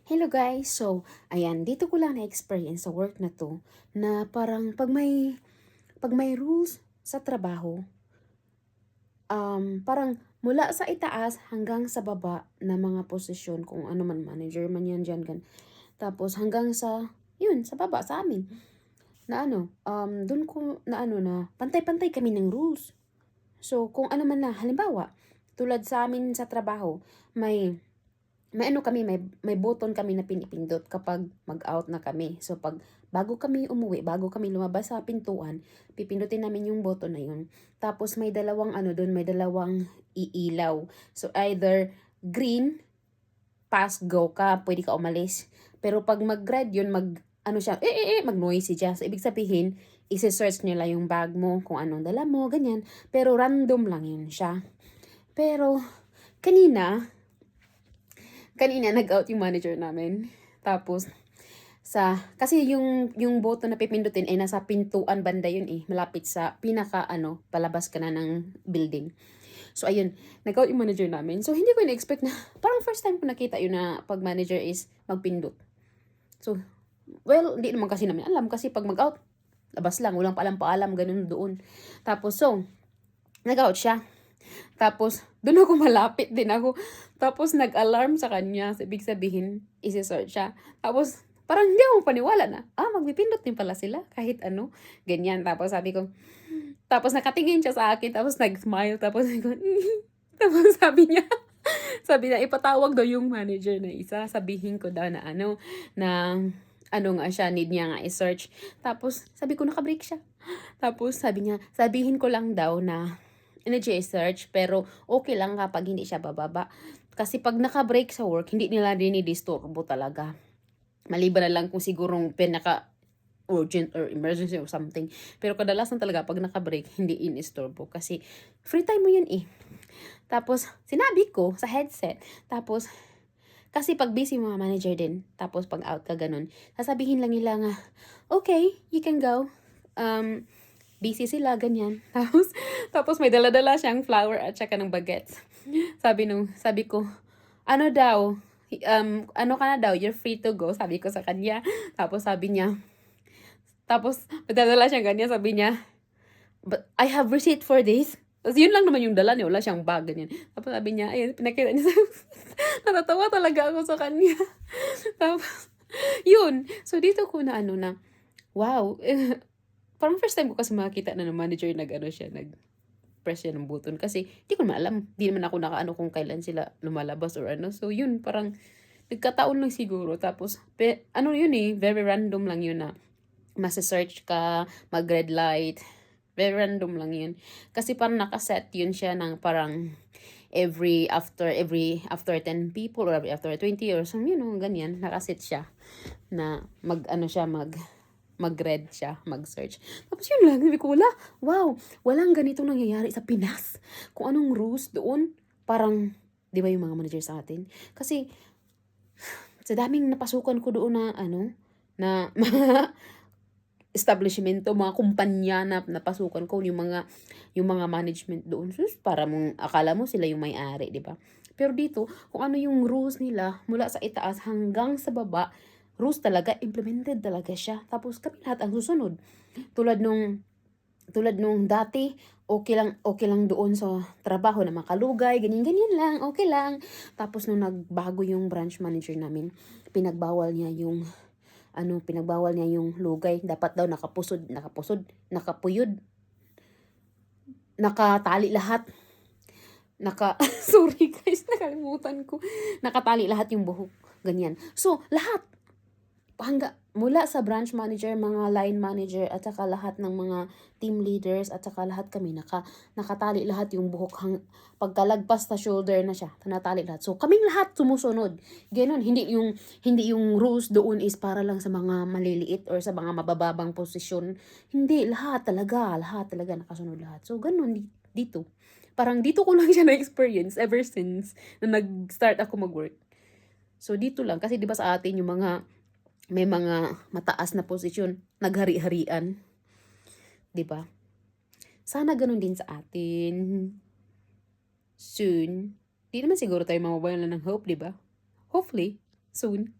Hello guys! So, ayan, dito ko lang na-experience sa work na to na parang pag may rules sa trabaho, parang mula sa itaas hanggang sa baba na mga posisyon kung ano man, manager man yan dyan, tapos hanggang sa, yun, sa baba sa amin, na dun ko na na pantay-pantay kami ng rules. So, kung ano man na, halimbawa, tulad sa amin sa trabaho, may kami, may button kami na pinipindot kapag mag-out na kami. So, bago kami umuwi, bago kami lumabas sa pintuan, pipindutin namin yung button na yun. Tapos, may dalawang doon, may dalawang iilaw. So, either green, pass, go ka, pwede ka umalis. Pero pag mag-red yun, mag-noisy siya. So, ibig sabihin, isi-search nila yung bag mo, kung anong dala mo, ganyan. Pero random lang yun siya. Pero, kanina nag-out yung manager namin. Tapos, kasi yung button na pipindutin ay nasa pintuan banda yun malapit sa palabas ka na ng building. So, ayun, nag-out yung manager namin. So, hindi ko na-expect na, parang first time ko nakita yun na pag manager is magpindot. So, well, hindi naman kasi namin alam kasi pag mag-out, labas lang, walang paalam-paalam, ganun doon. Tapos, so, nag-out siya. Tapos, doon ako malapit din ako. Tapos, nag-alarm sa kanya. So, ibig sabihin, isi-search siya. Tapos, parang hindi ako paniwala na, magpipindot din pala sila. Kahit ganyan. Tapos, tapos nakatingin siya sa akin. Tapos, nag-smile. Tapos, tapos sabi niya, ipatawag daw yung manager na isa. Sabihin ko daw na nga siya, need niya nga i-search. Tapos, sabi ko, nakabreak siya. Tapos, sabi niya, sabihin ko lang daw na search pero okay lang kapag hindi siya bababa. Kasi pag naka-break sa work, hindi nila dinidisturbo talaga. Maliban na lang kung sigurong urgent or emergency or something. Pero kadalasan talaga pag naka-break, hindi inisturbo kasi free time mo yun Tapos, sinabi ko sa headset. Tapos, kasi pag busy mga manager din, tapos pag out ka ganun, sasabihin lang nila nga, okay, you can go. Busy sila, ganyan. Tapos may dala-dala siyang flower at saka ng bagets. Sabi ko, ano daw, ano ka na daw, you're free to go, sabi ko sa kanya. Tapos may dala siyang ganyan, sabi niya, but I have receipt for this. Tapos yun lang naman yung dala niya, wala siyang bag, ganyan. Tapos sabi niya, ayun, pinakita niya natatawa talaga ako sa kanya. Tapos, yun. So, dito ko na wow, parang first time ko kasi makakita na ng manager nag-press siya ng button. Kasi, di ko naman alam. Di naman ako kung kailan sila lumalabas or So, yun, parang, nagkataon lang siguro. Tapos, yun very random lang yun na, masa-search ka, mag-red light. Very random lang yun. Kasi parang nakaset yun siya ng parang, after 10 people or after 20 or something, ganyan, nakaset siya na mag-red siya, mag-search. Tapos yun lang, sabi ko, wow, walang ganito nangyayari sa Pinas. Kung anong rules doon, parang, di ba yung mga manager sa atin? Kasi, sa daming napasukan ko doon na mga establishmento, mga kumpanya na napasukan ko, yung mga management doon. So, para mong, akala mo sila yung may-ari, di ba? Pero dito, kung ano yung rules nila, mula sa itaas hanggang sa baba, rules talaga, implemented talaga siya. Tapos kami lahat ang susunod. Tulad nung dati, okay lang doon sa trabaho na makalugay, ganyan lang, okay lang. Tapos nung nagbago yung branch manager namin, pinagbawal niya yung lugay. Dapat daw nakapuyod, nakatali lahat. Sorry guys, nakalimutan ko. Nakatali lahat yung buhok. Ganyan. So, lahat. Mula sa branch manager, mga line manager, at saka lahat ng mga team leaders, at saka lahat kami, nakatali lahat yung buhok. Pagkalagpas sa shoulder na siya, natali lahat. So, kaming lahat sumusunod. Ganon, hindi yung rules doon is para lang sa mga maliliit or sa mga mabababang posisyon. Hindi, lahat talaga nakasunod lahat. So, ganon dito. Parang dito ko lang siya na-experience ever since na nag-start ako mag-work. So, dito lang. Kasi di ba sa atin yung may mga mataas na posisyon, naghari-harian. 'Di ba? Sana ganun din sa atin. Soon. Di naman siguro tayo mawawalan ng hope, 'di ba? Hopefully, soon.